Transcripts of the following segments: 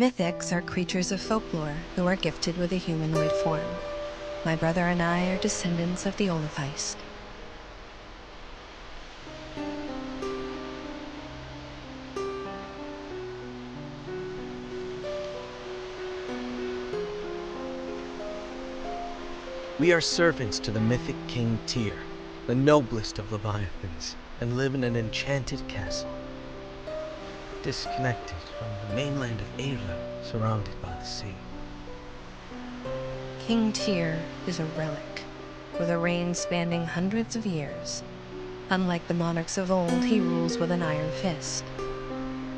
Mythics are creatures of folklore who are gifted with a humanoid form. My brother and I are descendants of the Oilliphéist. We are servants to the Mythic King Tyr, the noblest of Leviathans, and live in an enchanted castle, disconnected from the mainland of Ayla, surrounded by the sea. King Tyr is a relic, with a reign spanning hundreds of years. Unlike the monarchs of old, he rules with an iron fist.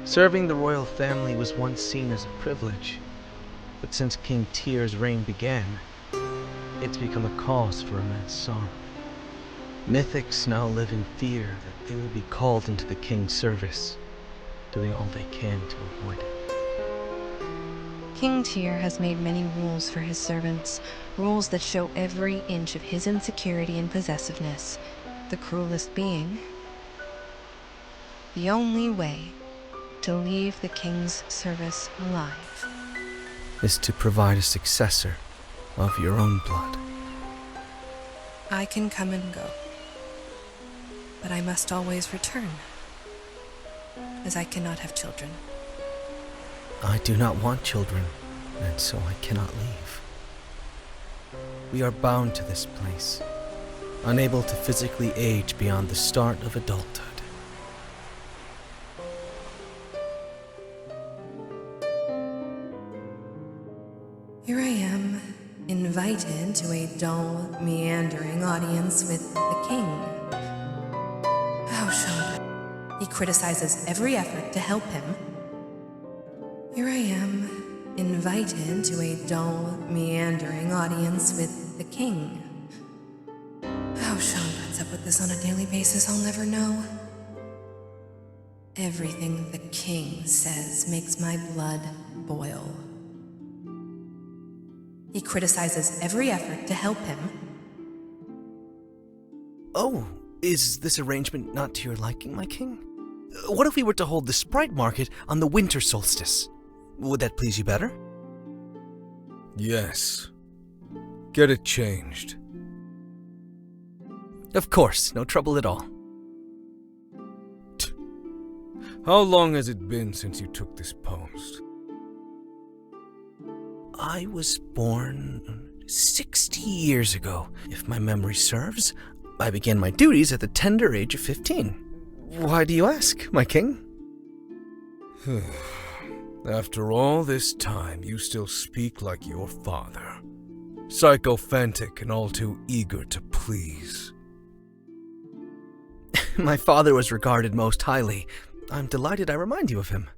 Serving the royal family was once seen as a privilege, but since King Tyr's reign began, it's become a cause for immense sorrow. Mythics now live in fear that they will be called into the king's service, doing all they can to avoid it. King Tyr has made many rules for his servants, rules that show every inch of his insecurity and possessiveness, the cruelest being the only way to leave the king's service alive is to provide a successor of your own blood. I can come and go, but I must always return, as I cannot have children. I do not want children, and so I cannot leave. We are bound to this place, unable to physically age beyond the start of adulthood. Here I am, invited to a dull, meandering audience with the king. How Sean? He criticizes every effort to help him. Here I am, invited to a dull, meandering audience with the king. How Sean puts up with this on a daily basis, I'll never know. Everything the king says makes my blood boil. He criticizes every effort to help him. Oh, is this arrangement not to your liking, my king? What if we were to hold the Sprite Market on the winter solstice? Would that please you better? Yes. Get it changed. Of course, no trouble at all. How long has it been since you took this post? I was born 60 years ago, if my memory serves. I began my duties at the tender age of 15. Why do you ask, my king? After all this time, you still speak like your father. Sycophantic and all too eager to please. My father was regarded most highly. I'm delighted I remind you of him.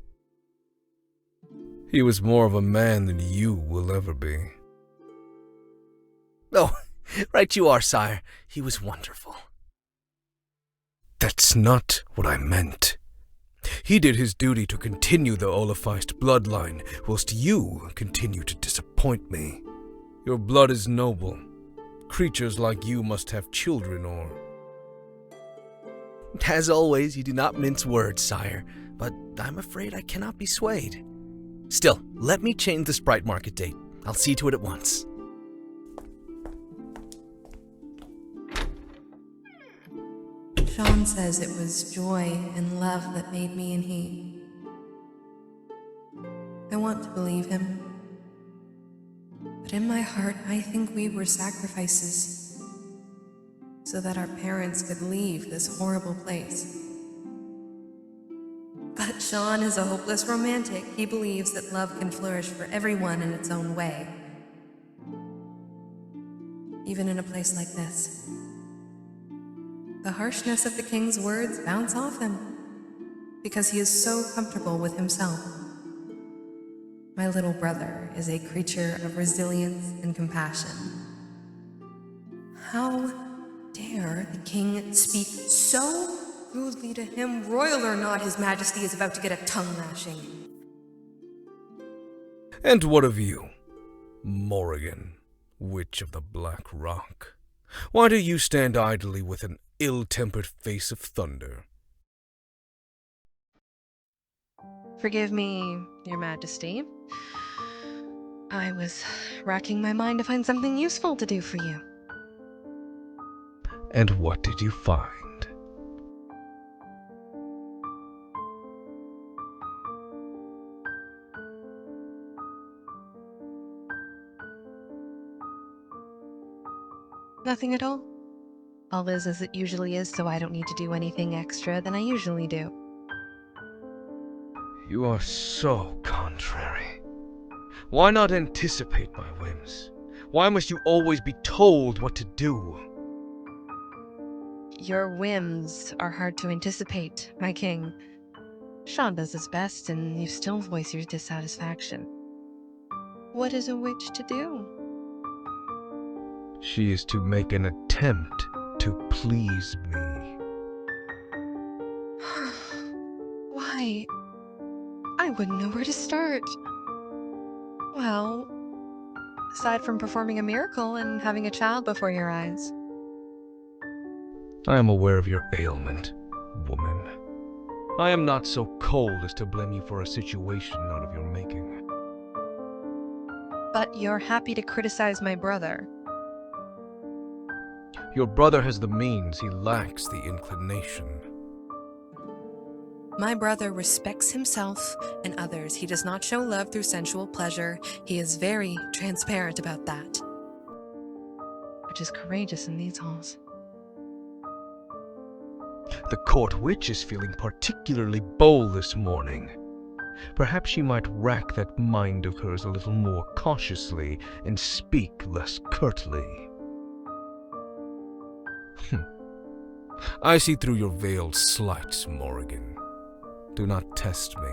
He was more of a man than you will ever be. Oh, right you are, sire. He was wonderful. That's not what I meant. He did his duty to continue the Oilliphéist bloodline, whilst you continue to disappoint me. Your blood is noble. Creatures like you must have children or... As always, you do not mince words, sire, but I'm afraid I cannot be swayed. Still, let me change the Sprite Market date. I'll see to it at once. Sean says it was joy and love that made me and he. I want to believe him. But in my heart, I think we were sacrifices so that our parents could leave this horrible place. But Sean is a hopeless romantic. He believes that love can flourish for everyone in its own way. Even in a place like this. The harshness of the king's words bounce off him, because he is so comfortable with himself. My little brother is a creature of resilience and compassion. How dare the king speak so rudely to him? Royal or not, his majesty is about to get a tongue lashing. And what of you, Morrigan, Witch of the Black Rock? Why do you stand idly with an ill-tempered face of thunder? Forgive me, Your Majesty. I was racking my mind to find something useful to do for you. And what did you find? Nothing at all. All is as it usually is, so I don't need to do anything extra than I usually do. You are so contrary. Why not anticipate my whims? Why must you always be told what to do? Your whims are hard to anticipate, my king. Sean does his best, and you still voice your dissatisfaction. What is a witch to do? She is to make an attempt to please me. Why? I wouldn't know where to start. Well, aside from performing a miracle and having a child before your eyes. I am aware of your ailment, woman. I am not so cold as to blame you for a situation not of your making. But you're happy to criticize my brother. Your brother has the means, he lacks the inclination. My brother respects himself and others. He does not show love through sensual pleasure. He is very transparent about that. Which is courageous in these halls. The court witch is feeling particularly bold this morning. Perhaps she might rack that mind of hers a little more cautiously and speak less curtly. I see through your veiled slights, Morrigan. Do not test me,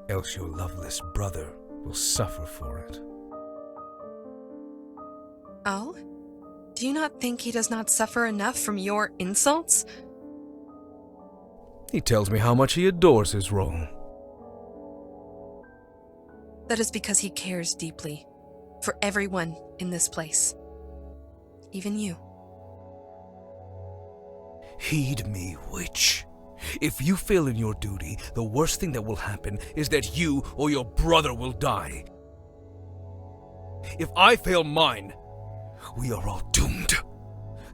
else your loveless brother will suffer for it. Oh? Do you not think he does not suffer enough from your insults? He tells me how much he adores his role. That is because he cares deeply. For everyone in this place. Even you. Heed me, witch. If you fail in your duty, the worst thing that will happen is that you or your brother will die. If I fail mine, we are all doomed.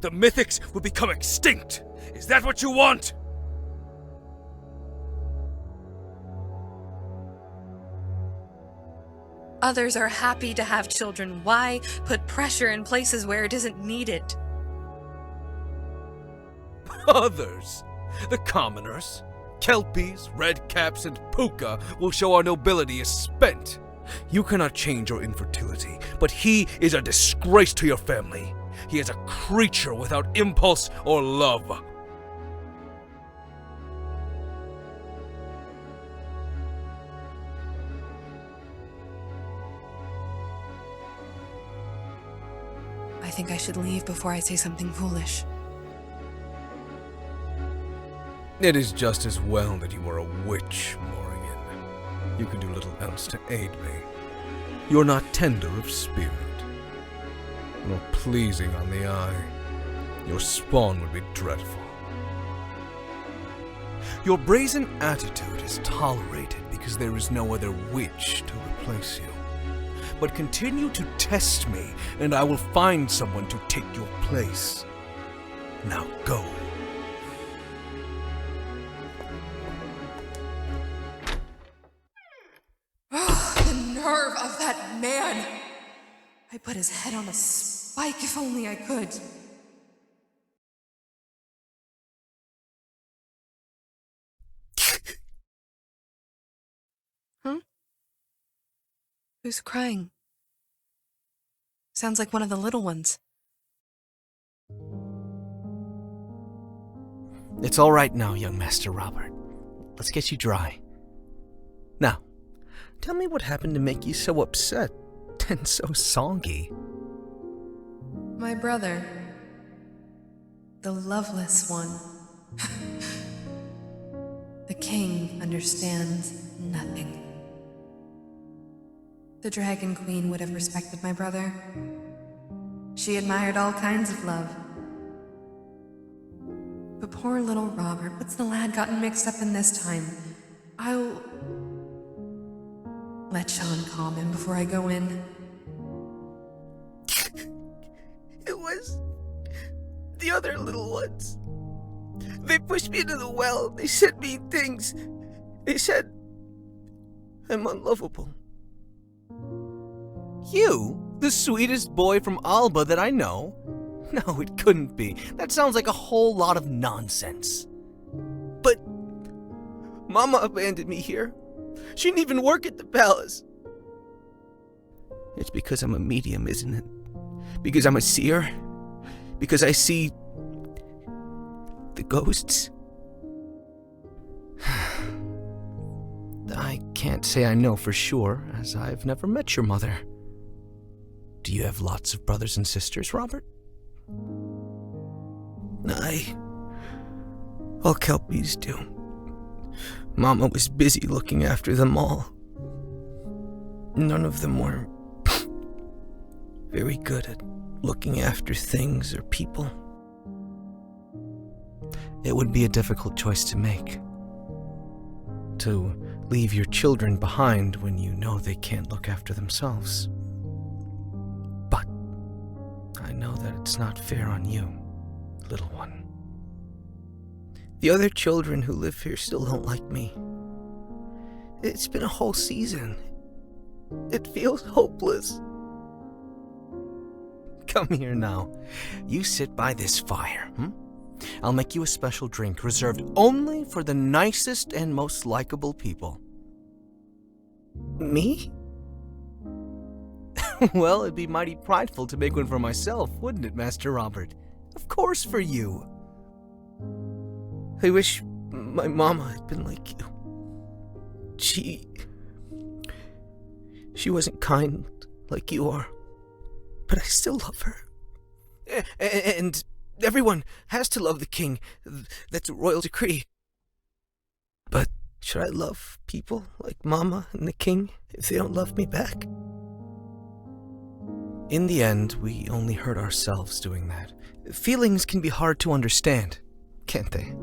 The mythics will become extinct. Is that what you want? Others are happy to have children. Why put pressure in places where it isn't needed? Others, the commoners, kelpies, redcaps, and puka will show our nobility is spent. You cannot change your infertility, but he is a disgrace to your family. He is a creature without impulse or love. I think I should leave before I say something foolish. It is just as well that you are a witch, Morrigan. You can do little else to aid me. You are not tender of spirit, nor pleasing on the eye. Your spawn would be dreadful. Your brazen attitude is tolerated because there is no other witch to replace you. But continue to test me, and I will find someone to take your place. Now go. The nerve of that man! I put his head on a spike if only I could. Huh? Who's crying? Sounds like one of the little ones. It's all right now, young Master Robert. Let's get you dry. Now, tell me what happened to make you so upset and so songy. My brother. The loveless one. The king understands nothing. The Dragon Queen would have respected my brother. She admired all kinds of love. But poor little Robert, what's the lad gotten mixed up in this time? I'll let Sean calm him before I go in. It was the other little ones. They pushed me into the well. They said mean things. They said I'm unlovable. You? The sweetest boy from Alba that I know? No, it couldn't be. That sounds like a whole lot of nonsense. But Mama abandoned me here. She didn't even work at the palace. It's because I'm a medium, isn't it? Because I'm a seer? Because I see the ghosts? I can't say I know for sure, as I've never met your mother. Do you have lots of brothers and sisters, Robert? All Kelpies do. Mama was busy looking after them all. None of them were very good at looking after things or people. It would be a difficult choice to make. To leave your children behind when you know they can't look after themselves. But I know that it's not fair on you, little one. The other children who live here still don't like me. It's been a whole season. It feels hopeless. Come here now. You sit by this fire, I'll make you a special drink reserved only for the nicest and most likable people. Me? Well, it'd be mighty prideful to make one for myself, wouldn't it, Master Robert? Of course for you. I wish my mama had been like you. She wasn't kind like you are, but I still love her. And everyone has to love the king. That's a royal decree. But should I love people like Mama and the king if they don't love me back? In the end, we only hurt ourselves doing that. Feelings can be hard to understand, can't they?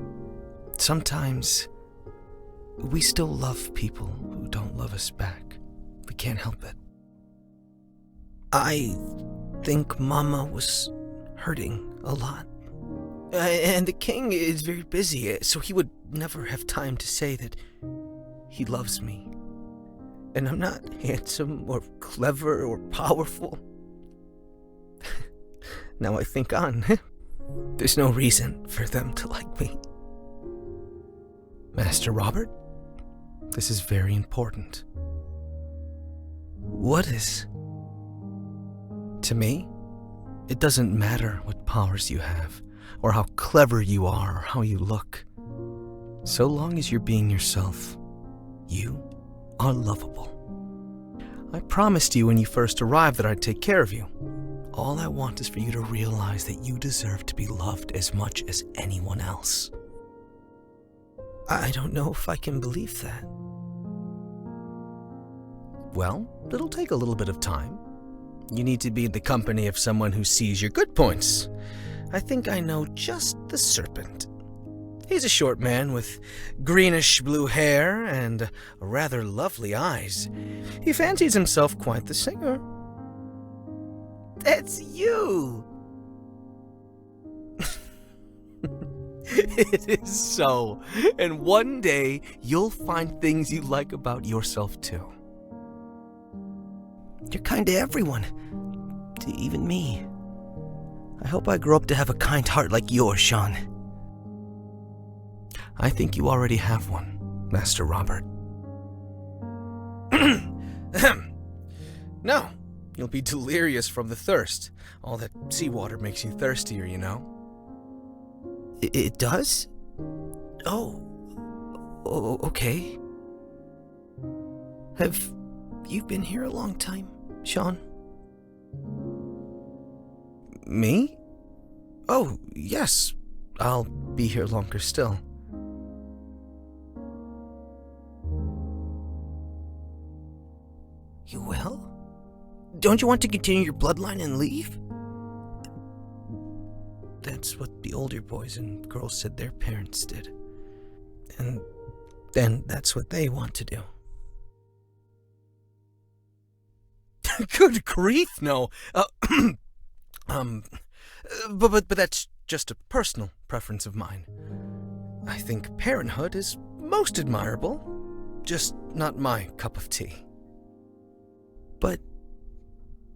Sometimes we still love people who don't love us back. We can't help it. I think Mama was hurting a lot. And the king is very busy, so he would never have time to say that he loves me. And I'm not handsome or clever or powerful. Now I think on, there's no reason for them to like me. Master Robert, this is very important. What is? To me, it doesn't matter what powers you have, or how clever you are, or how you look. So long as you're being yourself, you are lovable. I promised you when you first arrived that I'd take care of you. All I want is for you to realize that you deserve to be loved as much as anyone else. I don't know if I can believe that. Well, it'll take a little bit of time. You need to be in the company of someone who sees your good points. I think I know just the serpent. He's a short man with greenish-blue hair and rather lovely eyes. He fancies himself quite the singer. That's you! It is so. And one day, you'll find things you like about yourself, too. You're kind to everyone. To even me. I hope I grow up to have a kind heart like yours, Sean. I think you already have one, Master Robert. No, you'll be delirious from the thirst. All that seawater makes you thirstier, you know. It does? Oh, okay. Have you been here a long time, Sean? Me? Oh, yes. I'll be here longer still. You will? Don't you want to continue your bloodline and leave? That's what the older boys and girls said their parents did. And then that's what they want to do. Good grief, no. But that's just a personal preference of mine. I think parenthood is most admirable, just not my cup of tea. But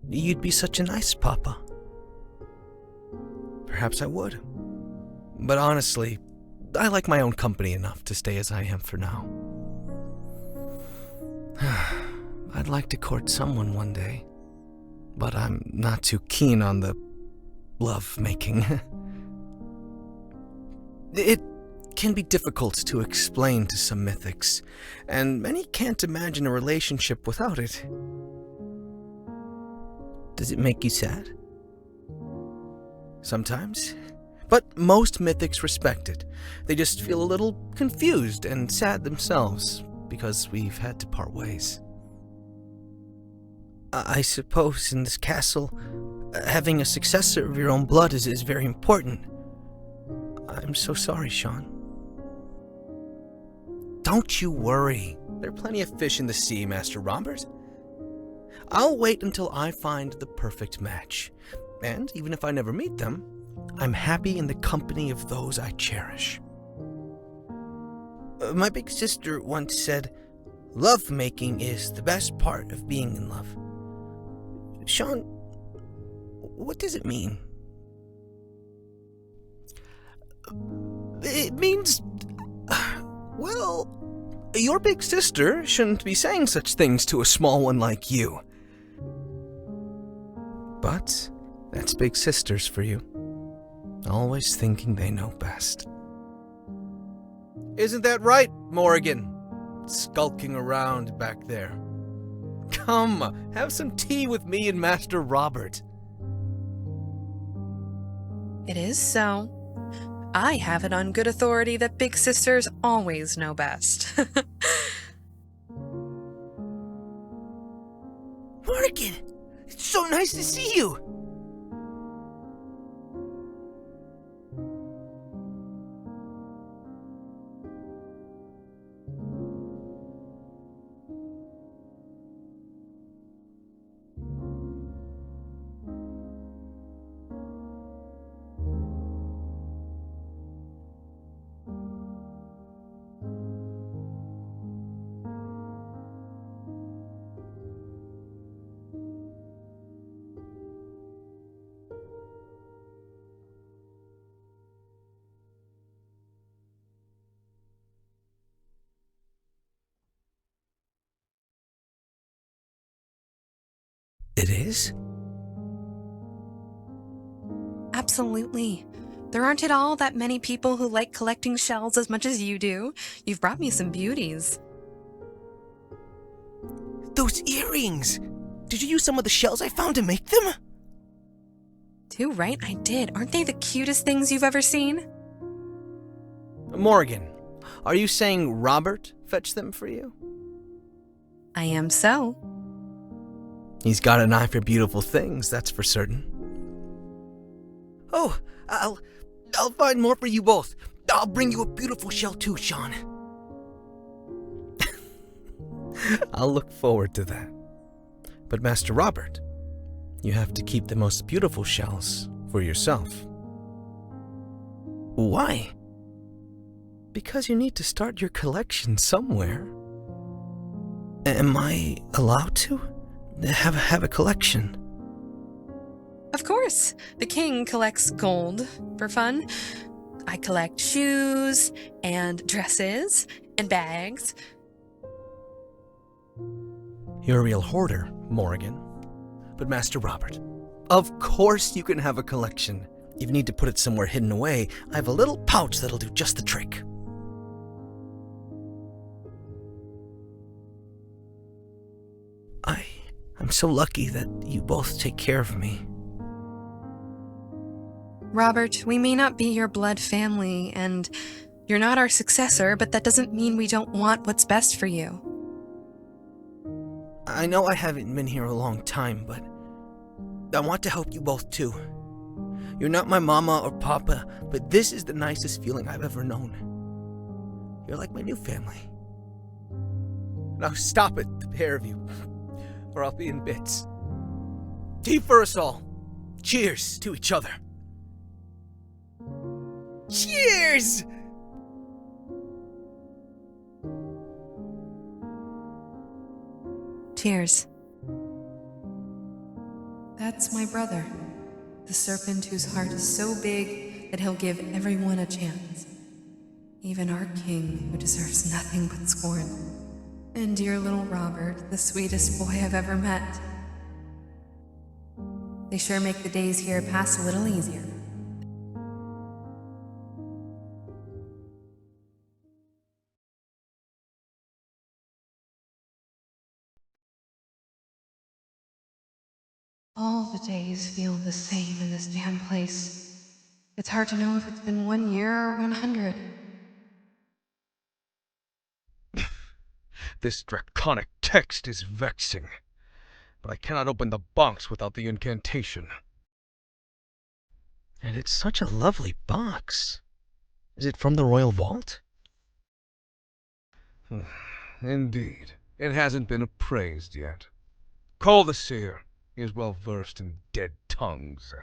you'd be such a nice papa. Perhaps I would. But honestly, I like my own company enough to stay as I am for now. I'd like to court someone one day, but I'm not too keen on the love-making. It can be difficult to explain to some mythics, and many can't imagine a relationship without it. Does it make you sad? Sometimes. But most mythics respect it. They just feel a little confused and sad themselves because we've had to part ways. I suppose in this castle, having a successor of your own blood is very important. I'm so sorry, Sean. Don't you worry. There are plenty of fish in the sea, Master Robert. I'll wait until I find the perfect match. And even if I never meet them, I'm happy in the company of those I cherish. My big sister once said, "Love-making is the best part of being in love." Sean, what does it mean? It means, well, your big sister shouldn't be saying such things to a small one like you. But that's big sisters for you. Always thinking they know best. Isn't that right, Morrigan? Skulking around back there. Come, have some tea with me and Master Robert. It is so. I have it on good authority that big sisters always know best. Morrigan, it's so nice to see you. It is? Absolutely. There aren't at all that many people who like collecting shells as much as you do. You've brought me some beauties. Those earrings! Did you use some of the shells I found to make them? Too right, I did. Aren't they the cutest things you've ever seen? Morrigan, are you saying Robert fetched them for you? I am so. He's got an eye for beautiful things, that's for certain. Oh, I'll find more for you both. I'll bring you a beautiful shell too, Sean. I'll look forward to that. But Master Robert, you have to keep the most beautiful shells for yourself. Why? Because you need to start your collection somewhere. Am I allowed to have a collection? Of course. The king collects gold for fun. I collect shoes and dresses and bags. You're a real hoarder, Morrigan. But Master Robert, of course you can have a collection. If you need to put it somewhere hidden away, I have a little pouch that'll do just the trick. I'm so lucky that you both take care of me. Robert, we may not be your blood family, and you're not our successor, but that doesn't mean we don't want what's best for you. I know I haven't been here a long time, but I want to help you both too. You're not my mama or papa, but this is the nicest feeling I've ever known. You're like my new family. Now stop it, the pair of you, or I'll be in bits. Tea for us all. Cheers to each other. Cheers! Cheers. That's my brother, the serpent whose heart is so big that he'll give everyone a chance. Even our king, who deserves nothing but scorn. And dear little Robert, the sweetest boy I've ever met. They sure make the days here pass a little easier. All the days feel the same in this damn place. It's hard to know if it's been 1 year or 100. This draconic text is vexing, but I cannot open the box without the incantation. And it's such a lovely box. Is it from the royal vault? Indeed. It hasn't been appraised yet. Call the seer. He is well versed in dead tongues.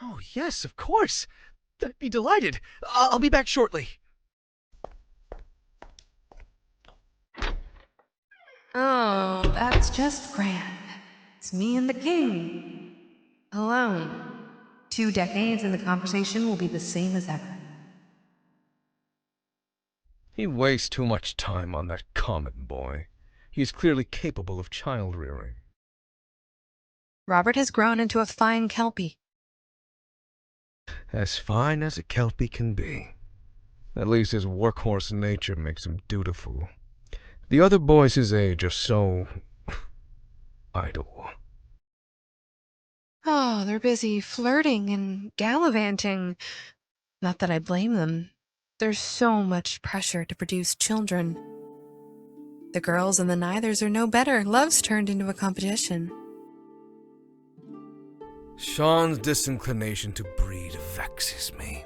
Oh, yes, of course. I'd be delighted. I'll be back shortly. Oh, that's just grand. It's me and the king. Alone. 2 decades and the conversation will be the same as ever. He wastes too much time on that common boy. He is clearly capable of child rearing. Robert has grown into a fine Kelpie. As fine as a Kelpie can be. At least his workhorse nature makes him dutiful. The other boys his age are so idle. Oh, they're busy flirting and gallivanting. Not that I blame them. There's so much pressure to produce children. The girls and the neithers are no better. Love's turned into a competition. Sean's disinclination to breed vexes me.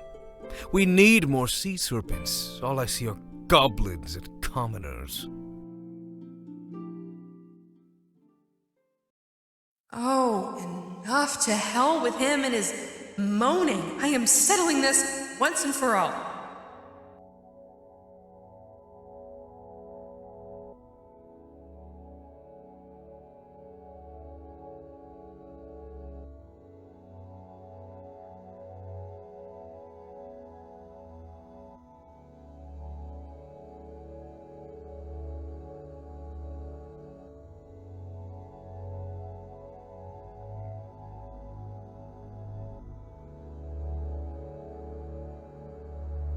We need more sea serpents. All I see are goblins and commoners. Oh, enough. To hell with him and his moaning. I am settling this once and for all.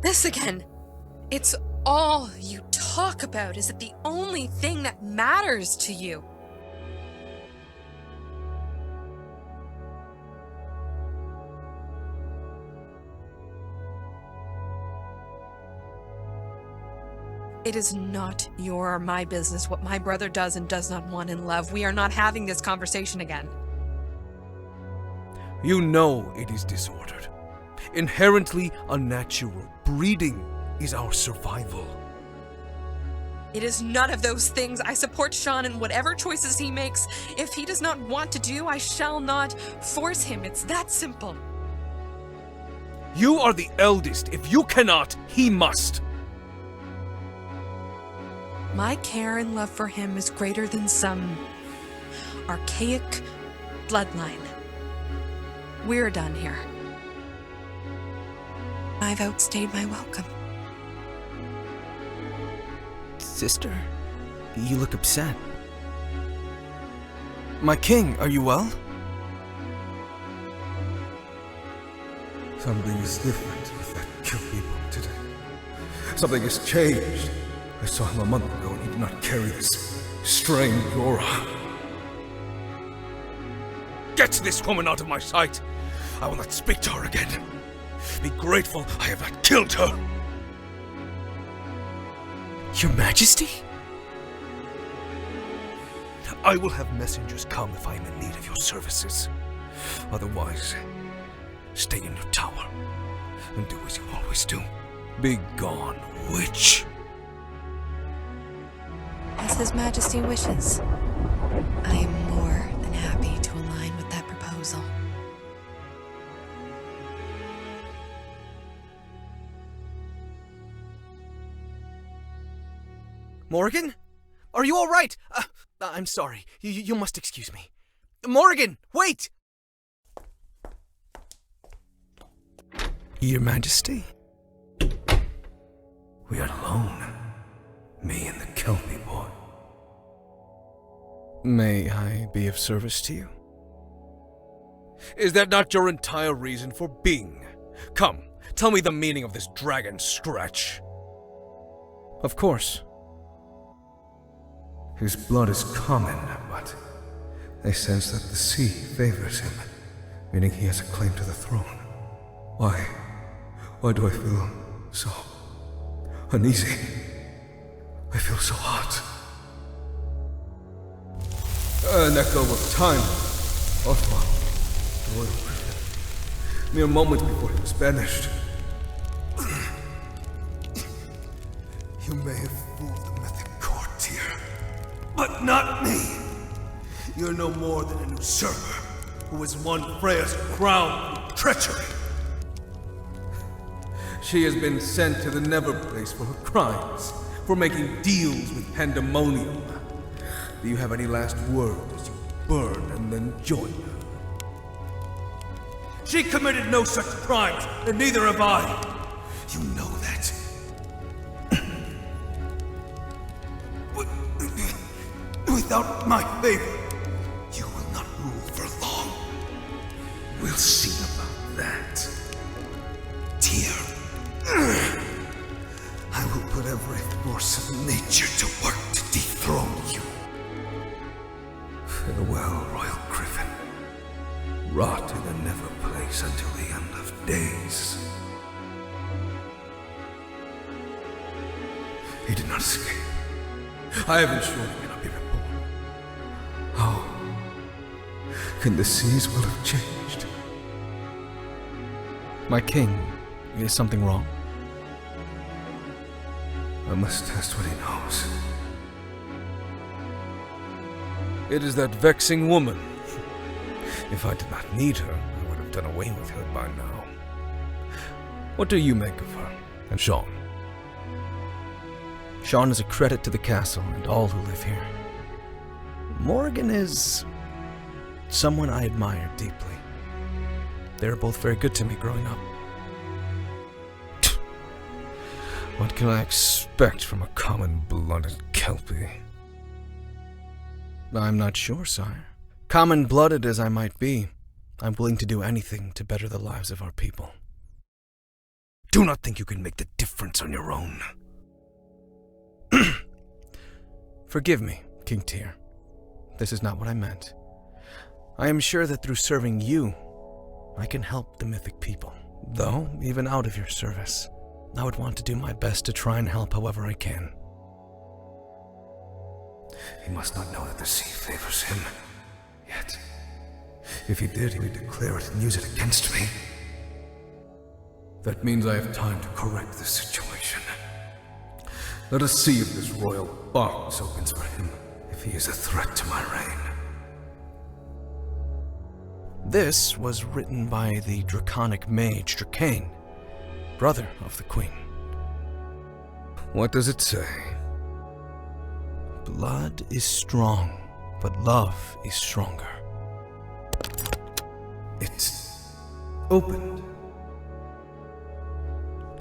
This again. It's all you talk about. Is it the only thing that matters to you? It is not your or my business what my brother does and does not want in love. We are not having this conversation again. You know it is disordered. Inherently unnatural. Breeding is our survival. It is none of those things. I support Sean in whatever choices he makes. If he does not want to do, I shall not force him. It's that simple. You are the eldest. If you cannot, he must. My care and love for him is greater than some archaic bloodline. We're done here. I've outstayed my welcome. Sister, you look upset. My king, are you well? Something is different with that Kelpie boy today. Something has changed. I saw him a month ago and he did not carry this strange aura. Get this woman out of my sight! I will not speak to her again. Be grateful I have not killed her. Your Majesty? I will have messengers come if I am in need of your services. Otherwise, stay in your tower and do as you always do. Be gone, witch. As His Majesty wishes. I am more than happy to align with that proposal. Morrigan? Are you all right? I'm sorry. You must excuse me. Morrigan, wait! Your Majesty? We are alone. Me and the Kelpie boy. May I be of service to you? Is that not your entire reason for being? Come, tell me the meaning of this dragon scratch. Of course. His blood is common, but I sense that the sea favors him, meaning he has a claim to the throne. Why do I feel so uneasy? I feel so hot. An echo of time. Oswald, the royal griffin. Mere moments before he was banished. You may have fooled the mythic court here, but not me. You're no more than an usurper who has won Freya's crown through treachery. She has been sent to the Never Place for her crimes, for making deals with Pandemonium. Do you have any last word as you burn and then join her? She committed no such crimes, and neither have I. You know that. Without my favor, you will not rule for long. We'll see about that. Dear, I will put every force of nature to work to dethrone you. Farewell, Royal Griffin. Rot in the Never Place until the end of days. He did not escape. I have ensured he cannot be reborn. How can the seas will have changed? My king, is something wrong? I must test what he knows. It is that vexing woman. If I did not need her, I would have done away with her by now. What do you make of her? And Sean? Sean is a credit to the castle and all who live here. Morrigan is someone I admire deeply. They were both very good to me growing up. What can I expect from a common-blooded Kelpie? I'm not sure, sire. Common-blooded as I might be, I'm willing to do anything to better the lives of our people. Do not think you can make the difference on your own. Forgive me, King Tyr. This is not what I meant. I am sure that through serving you, I can help the mythic people. Though, even out of your service, I would want to do my best to try and help however I can. He must not know that the sea favors him. Yet, if he did, he would declare it and use it against me. That means I have time to correct the situation. Let us see if this royal box opens for him, if he is a threat to my reign. This was written by the draconic mage Dracane, brother of the queen. What does it say? Blood is strong, but love is stronger. It's opened.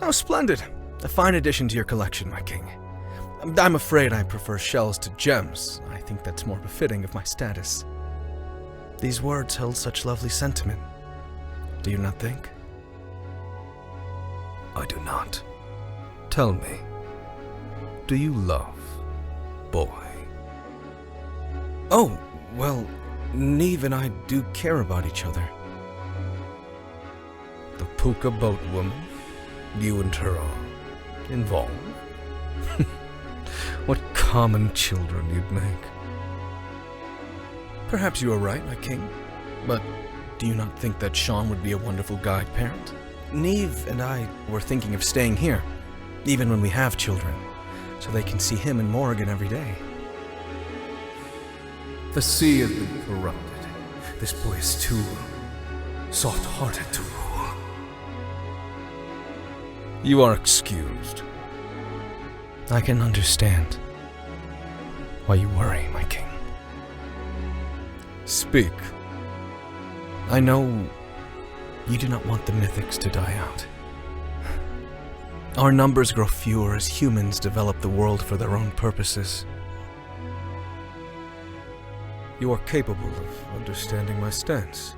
How splendid! A fine addition to your collection, my king. I'm afraid I prefer shells to gems. I think that's more befitting of my status. These words held such lovely sentiment. Do you not think? I do not. Tell me, do you love, boy? Oh, well, Neve and I do care about each other. The puka boat woman? You and her are involved? What common children you'd make. Perhaps you are right, my king. But do you not think that Sean would be a wonderful guide parent? Neve and I were thinking of staying here, even when we have children, so they can see him and Morrigan every day. The sea has been corrupted. This boy is too soft-hearted to rule. You are excused. I can understand why you worry, my king. Speak. I know you do not want the mythics to die out. Our numbers grow fewer as humans develop the world for their own purposes. You are capable of understanding my stance,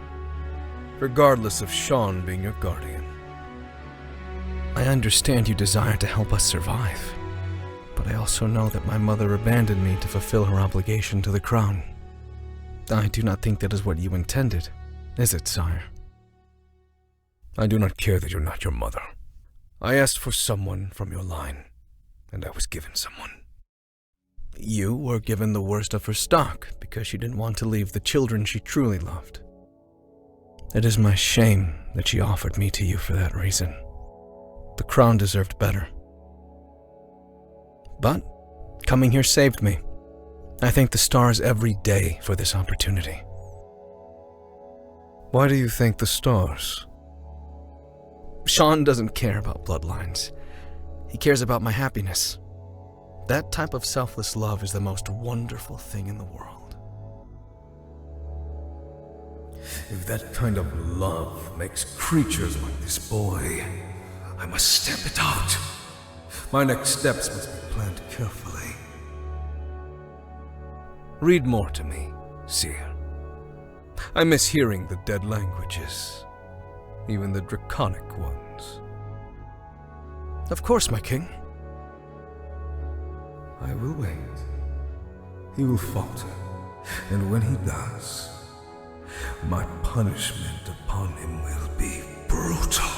regardless of Sean being your guardian. I understand you desire to help us survive, but I also know that my mother abandoned me to fulfill her obligation to the crown. I do not think that is what you intended, is it, sire? I do not care that you're not your mother. I asked for someone from your line, and I was given someone. You were given the worst of her stock because she didn't want to leave the children she truly loved. It is my shame that she offered me to you for that reason. The crown deserved better. But coming here saved me. I thank the stars every day for this opportunity. Why do you thank the stars? Sean doesn't care about bloodlines. He cares about my happiness. That type of selfless love is the most wonderful thing in the world. If that kind of love makes creatures like this boy, I must stamp it out. My next steps must be planned carefully. Read more to me, Seer. I miss hearing the dead languages, even the draconic ones. Of course, my king. I will wait. He will falter, and when he does, my punishment upon him will be brutal.